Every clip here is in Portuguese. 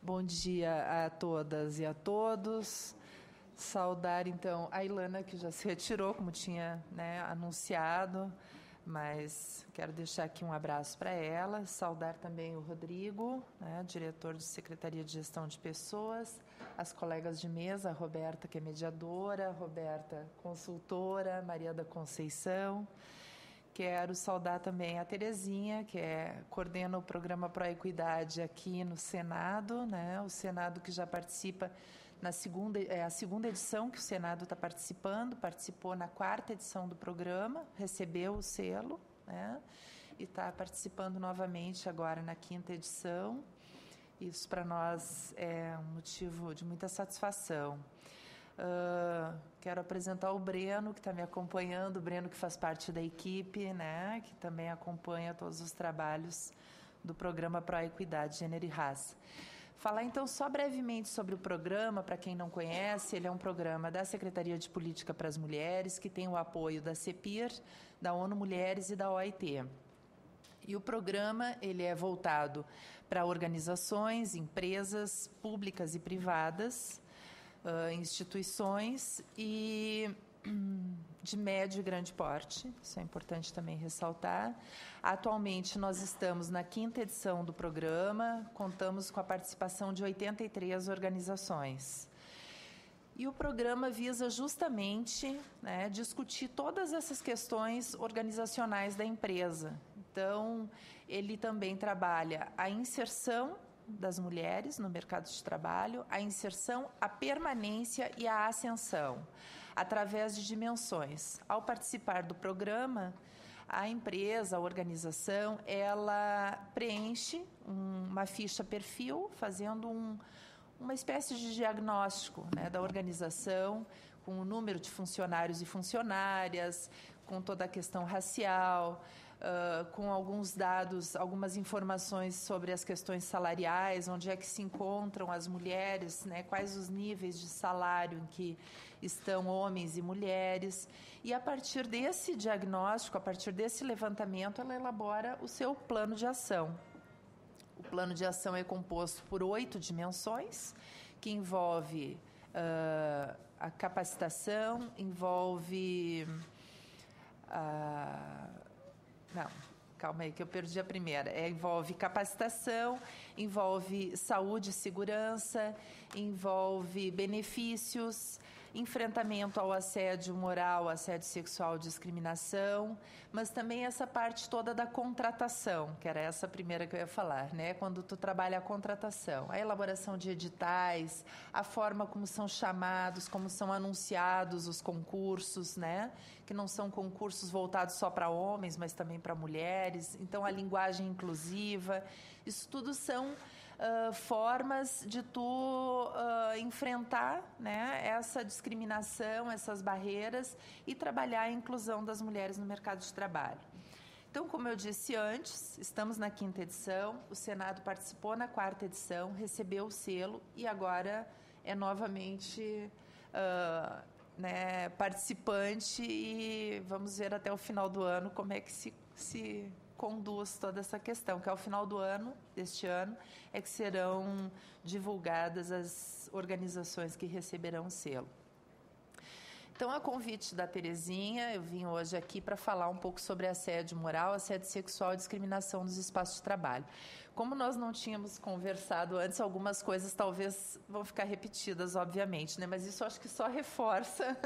Bom dia a todas e a todos. Saudar, então, a Ilana, que já se retirou, como tinha, anunciado, mas quero deixar aqui um abraço para ela. Saudar também o Rodrigo, diretor de Secretaria de Gestão de Pessoas, as colegas de mesa, a Roberta, que é mediadora, a Roberta, consultora, Maria da Conceição. Quero saudar também a Terezinha, que coordena o programa Proequidade aqui no Senado, o Senado que já participa na a segunda edição que o Senado está participando, participou na 4ª edição do programa, recebeu o selo, e está participando novamente agora na 5ª edição. Isso para nós é um motivo de muita satisfação. Quero apresentar o Breno, que está me acompanhando, o Breno que faz parte da equipe, que também acompanha todos os trabalhos do programa Proequidade, Gênero e Raça. Falar então só brevemente sobre o programa, para quem não conhece, ele é um programa da Secretaria de Política para as Mulheres, que tem o apoio da CEPIR, da ONU Mulheres e da OIT. E o programa ele é voltado para organizações, empresas públicas e privadas, instituições e de médio e grande porte, isso é importante também ressaltar. Atualmente nós estamos na 5ª edição do programa, contamos com a participação de 83 organizações. E o programa visa justamente discutir todas essas questões organizacionais da empresa. Então, ele também trabalha a inserção das mulheres no mercado de trabalho, a inserção, a permanência e a ascensão, através de dimensões. Ao participar do programa, a empresa, a organização, ela preenche uma ficha perfil, fazendo uma espécie de diagnóstico da organização, com o número de funcionários e funcionárias, com toda a questão racial, com alguns dados, algumas informações sobre as questões salariais, onde é que se encontram as mulheres, quais os níveis de salário em que estão homens e mulheres. E, a partir desse diagnóstico, a partir desse levantamento, ela elabora o seu plano de ação. O plano de ação é composto por 8 dimensões, que envolve a capacitação, envolve... Não, calma aí, que eu perdi a primeira. Envolve capacitação, envolve saúde e segurança, envolve benefícios, enfrentamento ao assédio moral, assédio sexual, discriminação, mas também essa parte toda da contratação, que era essa primeira que eu ia falar, quando tu trabalha a contratação, a elaboração de editais, a forma como são chamados, como são anunciados os concursos, que não são concursos voltados só para homens, mas também para mulheres, então a linguagem inclusiva, isso tudo são formas de tu enfrentar essa discriminação, essas barreiras e trabalhar a inclusão das mulheres no mercado de trabalho. Então, como eu disse antes, estamos na 5ª edição, o Senado participou na 4ª edição, recebeu o selo e agora é novamente participante e vamos ver até o final do ano como é que se conduz toda essa questão, que ao final deste ano, é que serão divulgadas as organizações que receberão o selo. Então, a convite da Terezinha, eu vim hoje aqui para falar um pouco sobre assédio moral, assédio sexual e discriminação nos espaços de trabalho. Como nós não tínhamos conversado antes, algumas coisas talvez vão ficar repetidas, obviamente, mas isso acho que só reforça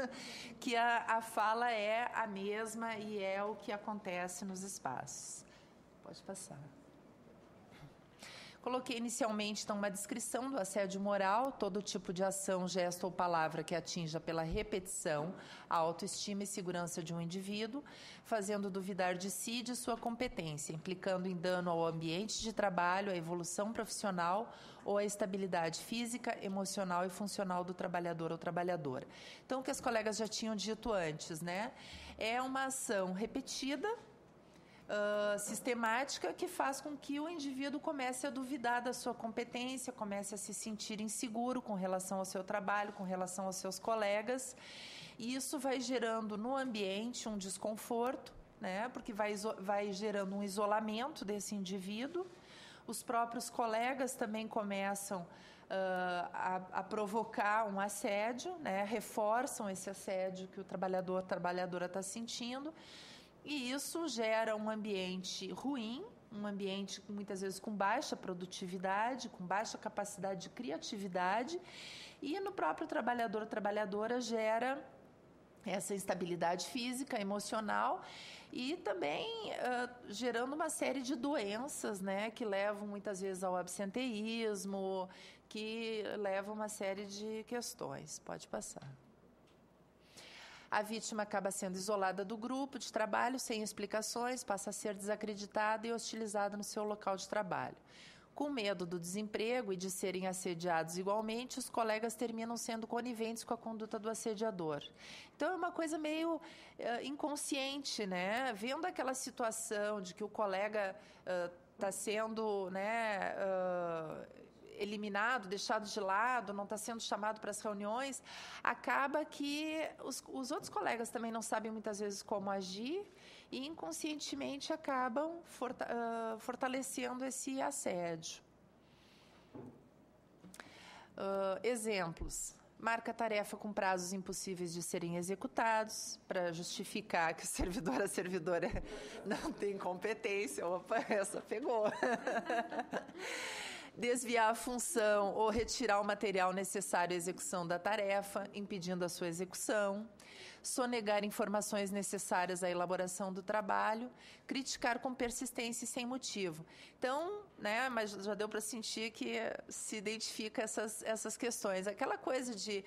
que a fala é a mesma e é o que acontece nos espaços. Pode passar. Coloquei inicialmente, então, uma descrição do assédio moral, todo tipo de ação, gesto ou palavra que atinja pela repetição a autoestima e segurança de um indivíduo, fazendo duvidar de si e de sua competência, implicando em dano ao ambiente de trabalho, à evolução profissional ou à estabilidade física, emocional e funcional do trabalhador ou trabalhadora. Então, o que as colegas já tinham dito antes, é uma ação repetida, sistemática, que faz com que o indivíduo comece a duvidar da sua competência, comece a se sentir inseguro com relação ao seu trabalho, com relação aos seus colegas, e isso vai gerando no ambiente um desconforto, porque vai gerando um isolamento desse indivíduo, Os próprios colegas também começam a provocar um assédio, né? Reforçam esse assédio que o trabalhador, a trabalhadora está sentindo, e isso gera um ambiente ruim, um ambiente muitas vezes com baixa produtividade, com baixa capacidade de criatividade, e no próprio trabalhador ou trabalhadora gera essa instabilidade física, emocional, e também gerando uma série de doenças, né, que levam muitas vezes ao absenteísmo, que levam uma série de questões. Pode passar. A vítima acaba sendo isolada do grupo de trabalho, sem explicações, passa a ser desacreditada e hostilizada no seu local de trabalho. Com medo do desemprego e de serem assediados igualmente, os colegas terminam sendo coniventes com a conduta do assediador. Então, é uma coisa meio inconsciente, né? Vendo aquela situação de que o colega está sendo, né, eliminado, deixado de lado, não está sendo chamado para as reuniões, acaba que os outros colegas também não sabem muitas vezes como agir e inconscientemente acabam fortalecendo esse assédio. Exemplos. Marca tarefa com prazos impossíveis de serem executados para justificar que o servidor, a servidora não tem competência. Opa, essa pegou. Desviar a função ou retirar o material necessário à execução da tarefa, impedindo a sua execução. Sonegar informações necessárias à elaboração do trabalho, criticar com persistência e sem motivo. Então, né, mas já deu para sentir que se identifica essas questões. Aquela coisa de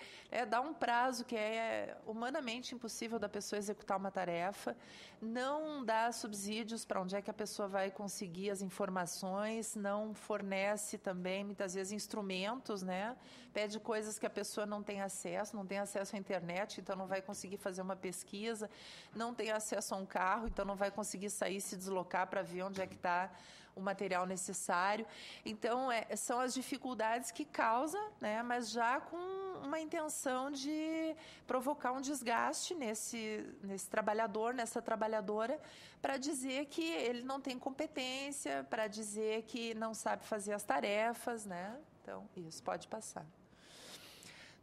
dar um prazo que é humanamente impossível da pessoa executar uma tarefa, não dá subsídios para onde é que a pessoa vai conseguir as informações, não fornece também, muitas vezes, instrumentos, né? Pede coisas que a pessoa não tem acesso à internet, então não vai conseguir fazer uma pesquisa, não tem acesso a um carro, então não vai conseguir sair, se deslocar para ver onde é que está o material necessário. Então, são as dificuldades que causa, né, mas já com uma intenção de provocar um desgaste nesse trabalhador, nessa trabalhadora, para dizer que ele não tem competência, para dizer que não sabe fazer as tarefas, né? Então, isso pode passar.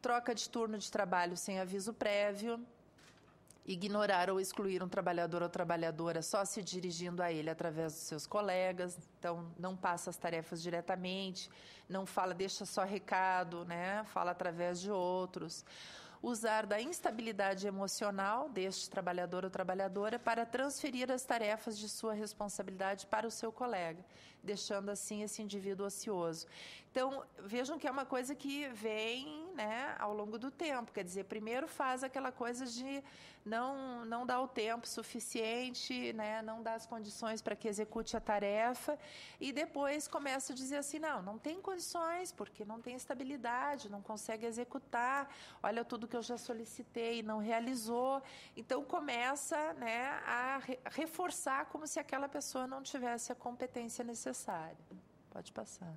Troca de turno de trabalho sem aviso prévio. Ignorar ou excluir um trabalhador ou trabalhadora só se dirigindo a ele através dos seus colegas. Então, não passa as tarefas diretamente, não fala, deixa só recado, né? Fala através de outros. Usar da instabilidade emocional deste trabalhador ou trabalhadora para transferir as tarefas de sua responsabilidade para o seu colega, deixando assim esse indivíduo ocioso. Então, vejam que é uma coisa que vem, né, ao longo do tempo. Quer dizer, primeiro faz aquela coisa de não dar o tempo suficiente, né, não dar as condições para que execute a tarefa, e depois começa a dizer assim, não tem condições, porque não tem estabilidade, não consegue executar, olha tudo que eu já solicitei e não realizou. Então, começa, né, a reforçar como se aquela pessoa não tivesse a competência necessária. Pode passar.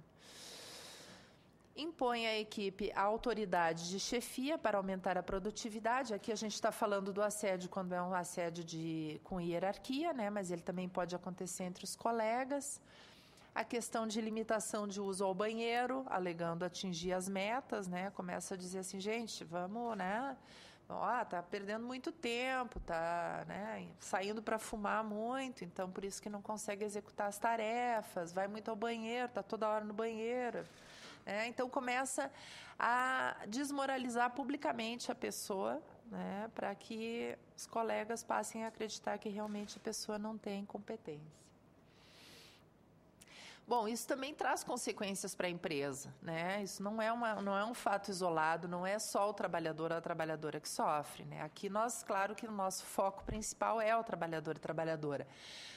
Impõe à equipe a autoridade de chefia para aumentar a produtividade. Aqui a gente está falando do assédio quando é um assédio com hierarquia, né? Mas ele também pode acontecer entre os colegas. A questão de limitação de uso ao banheiro, alegando atingir as metas, né? Começa a dizer assim, gente, vamos, né? Tá perdendo muito tempo, tá, né, saindo para fumar muito, então por isso que não consegue executar as tarefas, vai muito ao banheiro, tá toda hora no banheiro. Então, começa a desmoralizar publicamente a pessoa, né, para que os colegas passem a acreditar que realmente a pessoa não tem competência. Bom, isso também traz consequências para a empresa, né? Isso não é um fato isolado, não é só o trabalhador ou a trabalhadora que sofre, né? Aqui claro que o nosso foco principal é o trabalhador e trabalhadora,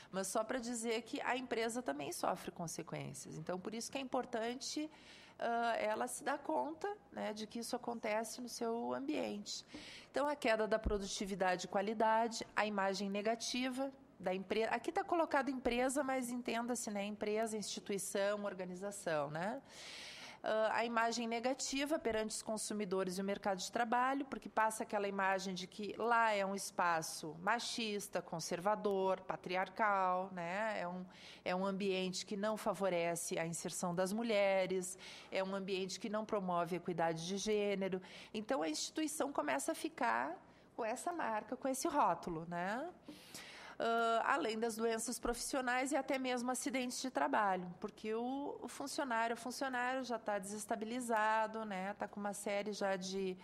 mas só para dizer que a empresa também sofre consequências. Então, por isso que é importante ela se dar conta, né, de que isso acontece no seu ambiente. Então, a queda da produtividade e qualidade, a imagem negativa da empresa. Aqui está colocado empresa, mas entenda-se, né, empresa, instituição, organização, né? A imagem negativa perante os consumidores e o mercado de trabalho, porque passa aquela imagem de que lá é um espaço machista, conservador, patriarcal, né? É um ambiente que não favorece a inserção das mulheres, é um ambiente que não promove a equidade de gênero. Então, a instituição começa a ficar com essa marca, com esse rótulo, né? Além das doenças profissionais e até mesmo acidentes de trabalho, porque o funcionário já está desestabilizado, né? Está com uma série já de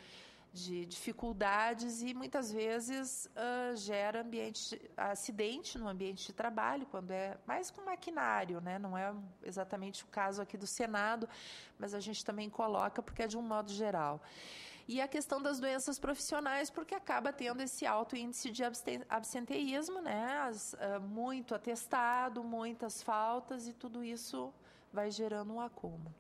dificuldades e muitas vezes gera acidente no ambiente de trabalho, quando é mais com maquinário, né? Não é exatamente o caso aqui do Senado, mas a gente também coloca porque é de um modo geral. E a questão das doenças profissionais, porque acaba tendo esse alto índice de absenteísmo, né? Muito atestado, muitas faltas, e tudo isso vai gerando um acúmulo.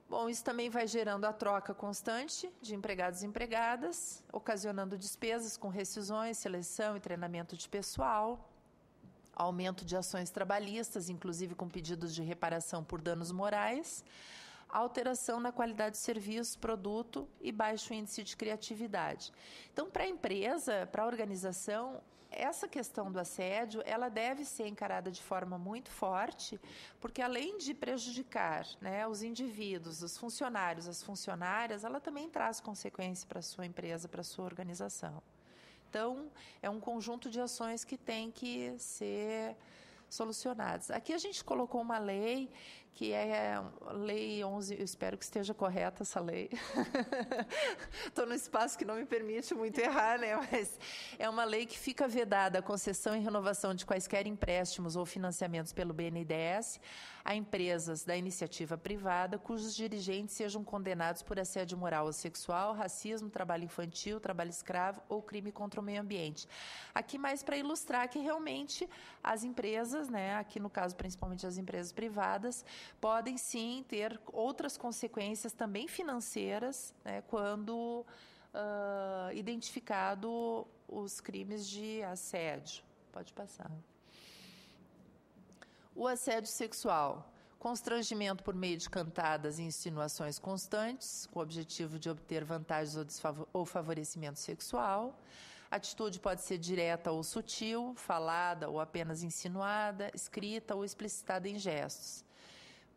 Bom, isso também vai gerando a troca constante de empregados e empregadas, ocasionando despesas com rescisões, seleção e treinamento de pessoal, aumento de ações trabalhistas, inclusive com pedidos de reparação por danos morais, alteração na qualidade de serviço, produto e baixo índice de criatividade. Então, para a empresa, para a organização, essa questão do assédio, ela deve ser encarada de forma muito forte, porque além de prejudicar, né, os indivíduos, os funcionários, as funcionárias, ela também traz consequência para a sua empresa, para a sua organização. Então, é um conjunto de ações que tem que ser solucionadas. Aqui a gente colocou uma lei, que é a Lei 11, eu espero que esteja correta essa lei. Estou num espaço que não me permite muito errar, né? Mas é uma lei que fica vedada a concessão e renovação de quaisquer empréstimos ou financiamentos pelo BNDES a empresas da iniciativa privada cujos dirigentes sejam condenados por assédio moral ou sexual, racismo, trabalho infantil, trabalho escravo ou crime contra o meio ambiente. Aqui mais para ilustrar que realmente as empresas, né, aqui no caso principalmente as empresas privadas, podem sim ter outras consequências também financeiras, né, quando identificado os crimes de assédio. Pode passar. O assédio sexual, constrangimento por meio de cantadas e insinuações constantes, com o objetivo de obter vantagens ou favorecimento sexual. A atitude pode ser direta ou sutil, falada ou apenas insinuada, escrita ou explicitada em gestos.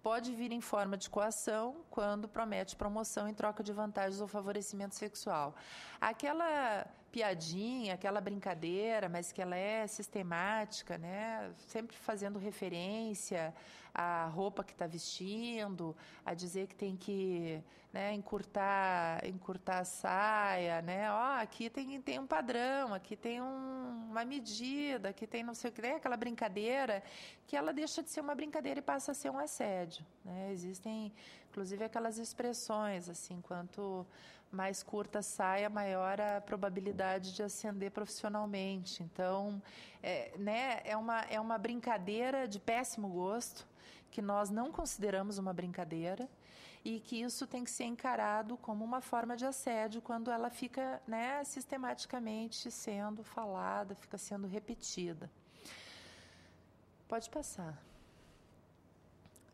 Pode vir em forma de coação, quando promete promoção em troca de vantagens ou favorecimento sexual. Aquela piadinha, aquela brincadeira, mas que ela é sistemática, né? Sempre fazendo referência à roupa que está vestindo, a dizer que tem que, né, encurtar a saia, né? Aqui tem um padrão, aqui tem uma medida, aqui tem não sei o que, né? Aquela brincadeira que ela deixa de ser uma brincadeira e passa a ser um assédio, né? Existem, inclusive, aquelas expressões, assim, quanto mais curta a saia, maior a probabilidade de ascender profissionalmente. Então, é uma brincadeira de péssimo gosto, que nós não consideramos uma brincadeira, e que isso tem que ser encarado como uma forma de assédio quando ela fica, né, sistematicamente sendo falada, fica sendo repetida. Pode passar.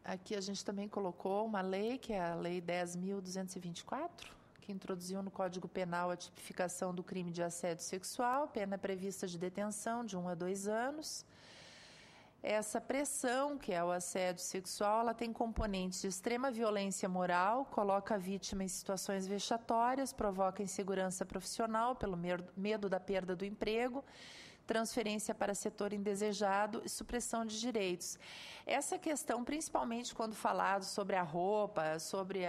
Aqui a gente também colocou uma lei, que é a Lei 10.224, que introduziu no Código Penal a tipificação do crime de assédio sexual, pena prevista de detenção de 1 a 2 anos. Essa pressão, que é o assédio sexual, ela tem componentes de extrema violência moral, coloca a vítima em situações vexatórias, provoca insegurança profissional pelo medo da perda do emprego, transferência para setor indesejado e supressão de direitos. Essa questão, principalmente quando falado sobre a roupa, sobre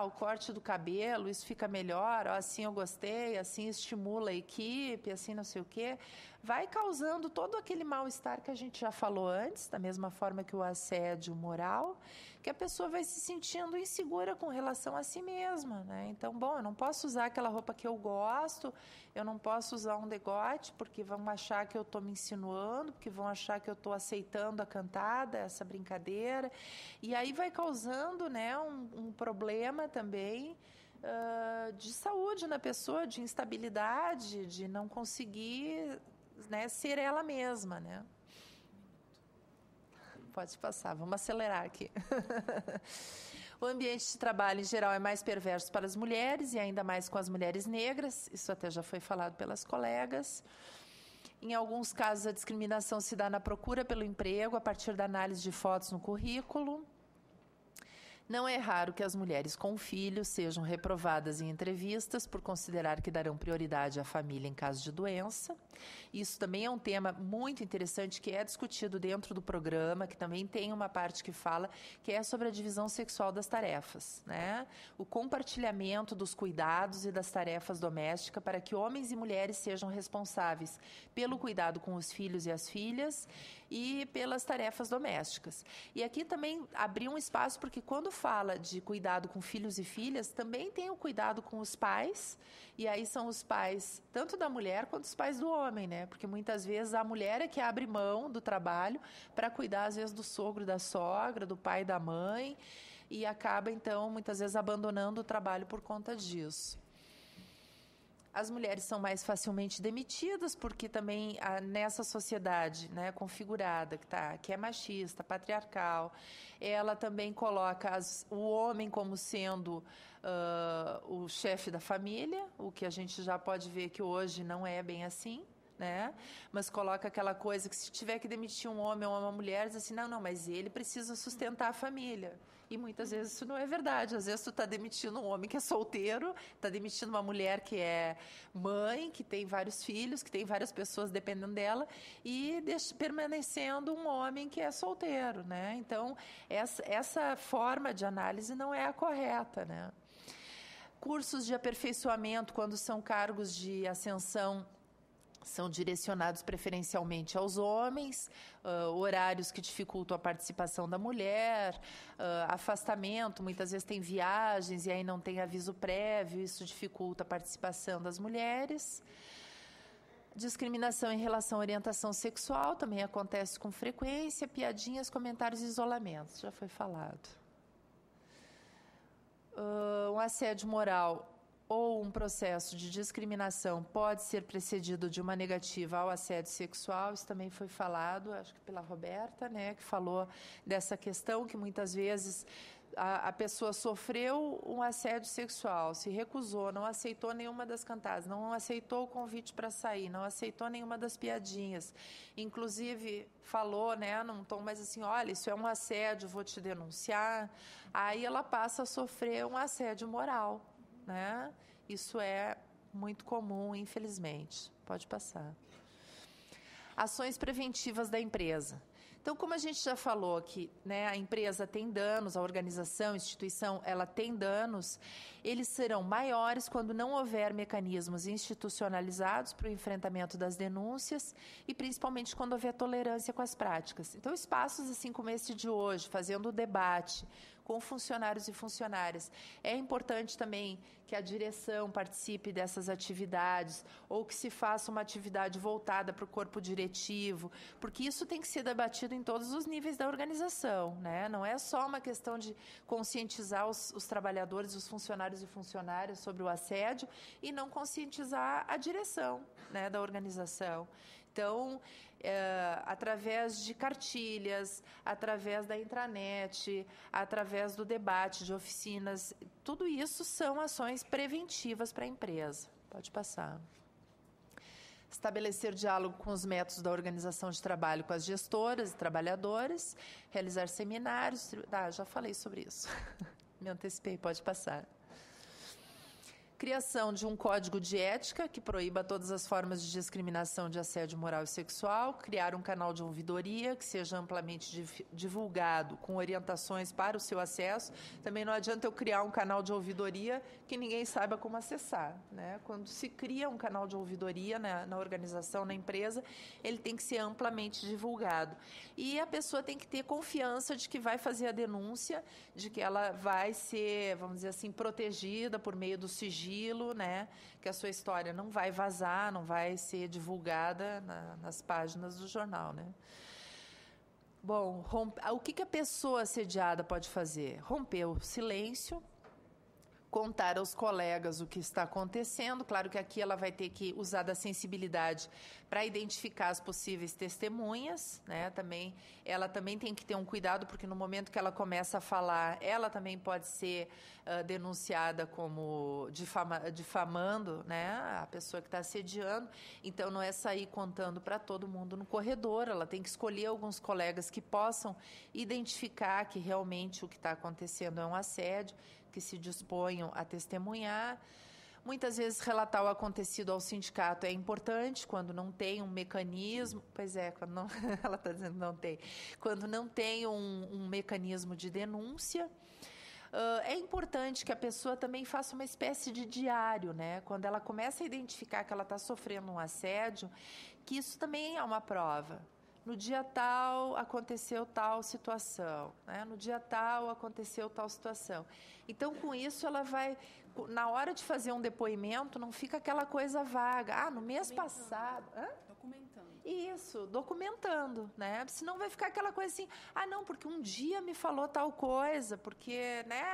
o corte do cabelo, isso fica melhor, assim eu gostei, assim estimula a equipe, assim não sei o quê, vai causando todo aquele mal-estar que a gente já falou antes, da mesma forma que o assédio moral, que a pessoa vai se sentindo insegura com relação a si mesma, né? Então, bom, eu não posso usar aquela roupa que eu gosto, eu não posso usar um degote, porque vão achar que eu estou me insinuando, porque vão achar que eu estou aceitando a cantada, essa brincadeira, e aí vai causando, né, um problema também de saúde na pessoa, de instabilidade, de não conseguir, né, ser ela mesma, né? Pode passar, vamos acelerar aqui. O ambiente de trabalho, em geral, é mais perverso para as mulheres, e ainda mais com as mulheres negras. Isso até já foi falado pelas colegas. Em alguns casos, a discriminação se dá na procura pelo emprego, a partir da análise de fotos no currículo. Não é raro que as mulheres com filhos sejam reprovadas em entrevistas por considerar que darão prioridade à família em caso de doença. Isso também é um tema muito interessante que é discutido dentro do programa, que também tem uma parte que fala, que é sobre a divisão sexual das tarefas, né? O compartilhamento dos cuidados e das tarefas domésticas para que homens e mulheres sejam responsáveis pelo cuidado com os filhos e as filhas e pelas tarefas domésticas. E aqui também abrir um espaço, porque quando fala de cuidado com filhos e filhas, também tem o cuidado com os pais, e aí são os pais tanto da mulher quanto os pais do homem, né? Porque muitas vezes a mulher é que abre mão do trabalho para cuidar, às vezes, do sogro, da sogra, do pai e da mãe, e acaba, então, muitas vezes abandonando o trabalho por conta disso. As mulheres são mais facilmente demitidas, porque também nessa sociedade, né, configurada, que é machista, patriarcal, ela também coloca o homem como sendo o chefe da família, o que a gente já pode ver que hoje não é bem assim, né? Mas coloca aquela coisa que se tiver que demitir um homem ou uma mulher, diz assim, não, mas ele precisa sustentar a família. E muitas vezes isso não é verdade. Às vezes tu está demitindo um homem que é solteiro, está demitindo uma mulher que é mãe, que tem vários filhos, que tem várias pessoas dependendo dela, e permanecendo um homem que é solteiro, né? Então, essa forma de análise não é a correta, né? Cursos de aperfeiçoamento, quando são cargos de ascensão, são direcionados preferencialmente aos homens, horários que dificultam a participação da mulher, afastamento, muitas vezes tem viagens e aí não tem aviso prévio, isso dificulta a participação das mulheres. Discriminação em relação à orientação sexual também acontece com frequência, piadinhas, comentários e isolamentos, já foi falado. Um assédio moral ou um processo de discriminação pode ser precedido de uma negativa ao assédio sexual, isso também foi falado, acho que pela Roberta, né, que falou dessa questão que muitas vezes a pessoa sofreu um assédio sexual, se recusou, não aceitou nenhuma das cantadas, não aceitou o convite para sair, não aceitou nenhuma das piadinhas, inclusive falou, né, num tom mais assim, olha, isso é um assédio, vou te denunciar, aí ela passa a sofrer um assédio moral, né? Isso é muito comum, infelizmente. Pode passar. Ações preventivas da empresa. Então, como a gente já falou que, né, a empresa tem danos, a organização, a instituição, ela tem danos, eles serão maiores quando não houver mecanismos institucionalizados para o enfrentamento das denúncias e principalmente quando houver tolerância com as práticas. Então, espaços assim como este de hoje, fazendo o debate com funcionários e funcionárias. É importante também que a direção participe dessas atividades ou que se faça uma atividade voltada para o corpo diretivo, porque isso tem que ser debatido em todos os níveis da organização, né? Não é só uma questão de conscientizar os trabalhadores, os funcionários e funcionárias sobre o assédio e não conscientizar a direção, né, da organização. Então, através de cartilhas, através da intranet, através do debate, de oficinas, tudo isso são ações preventivas para a empresa. Pode passar. Estabelecer diálogo com os métodos da organização de trabalho com as gestoras e trabalhadores, realizar seminários. Já falei sobre isso. Me antecipei, pode passar. Criação de um código de ética que proíba todas as formas de discriminação de assédio moral e sexual, criar um canal de ouvidoria que seja amplamente divulgado com orientações para o seu acesso. Também não adianta eu criar um canal de ouvidoria que ninguém saiba como acessar, né? Quando se cria um canal de ouvidoria na organização, na empresa, ele tem que ser amplamente divulgado. E a pessoa tem que ter confiança de que vai fazer a denúncia, de que ela vai ser, vamos dizer assim, protegida por meio do sigilo, né? Que a sua história não vai vazar, não vai ser divulgada nas páginas do jornal, né? Bom, o que a pessoa assediada pode fazer? Romper o silêncio, contar aos colegas o que está acontecendo. Claro que aqui ela vai ter que usar da sensibilidade para identificar as possíveis testemunhas, né? Ela também tem que ter um cuidado, porque no momento que ela começa a falar, ela também pode ser denunciada como difamando, né, a pessoa que está assediando. Então, não é sair contando para todo mundo no corredor, ela tem que escolher alguns colegas que possam identificar que realmente o que está acontecendo é um assédio, que se disponham a testemunhar. Muitas vezes relatar o acontecido ao sindicato é importante, quando não tem um mecanismo. Pois é, quando não, ela está dizendo que não tem. Quando não tem um mecanismo de denúncia. É importante que a pessoa também faça uma espécie de diário, né? Quando ela começa a identificar que ela está sofrendo um assédio, que isso também é uma prova. No dia tal aconteceu tal situação, né? No dia tal aconteceu tal situação. Então, com isso, ela vai, na hora de fazer um depoimento, não fica aquela coisa vaga. Ah, no mês passado... Documentando. Isso, documentando, né? Senão vai ficar aquela coisa assim, ah, não, porque um dia me falou tal coisa, porque, né,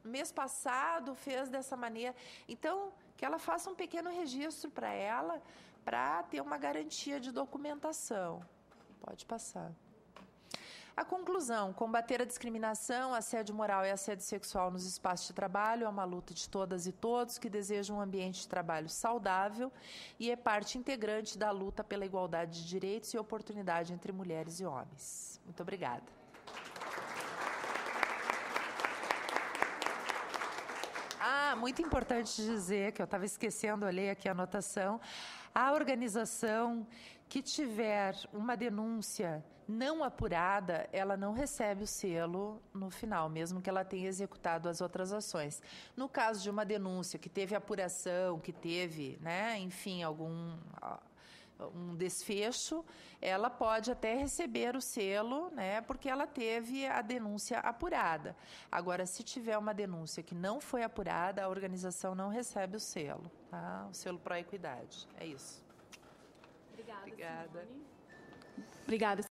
no mês passado fez dessa maneira. Então, que ela faça um pequeno registro para ela, para ter uma garantia de documentação. Pode passar. A conclusão: combater a discriminação, assédio moral e assédio sexual nos espaços de trabalho é uma luta de todas e todos que desejam um ambiente de trabalho saudável e é parte integrante da luta pela igualdade de direitos e oportunidade entre mulheres e homens. Muito obrigada. Muito importante dizer, que eu estava esquecendo, olhei aqui a anotação, a organização que tiver uma denúncia não apurada, ela não recebe o selo no final, mesmo que ela tenha executado as outras ações. No caso de uma denúncia que teve apuração, que teve, né, enfim, um desfecho, ela pode até receber o selo, né, porque ela teve a denúncia apurada. Agora, se tiver uma denúncia que não foi apurada, a organização não recebe o selo, tá? O selo Pró-Equidade. É isso. Obrigada, Obrigada. Simone. Obrigada.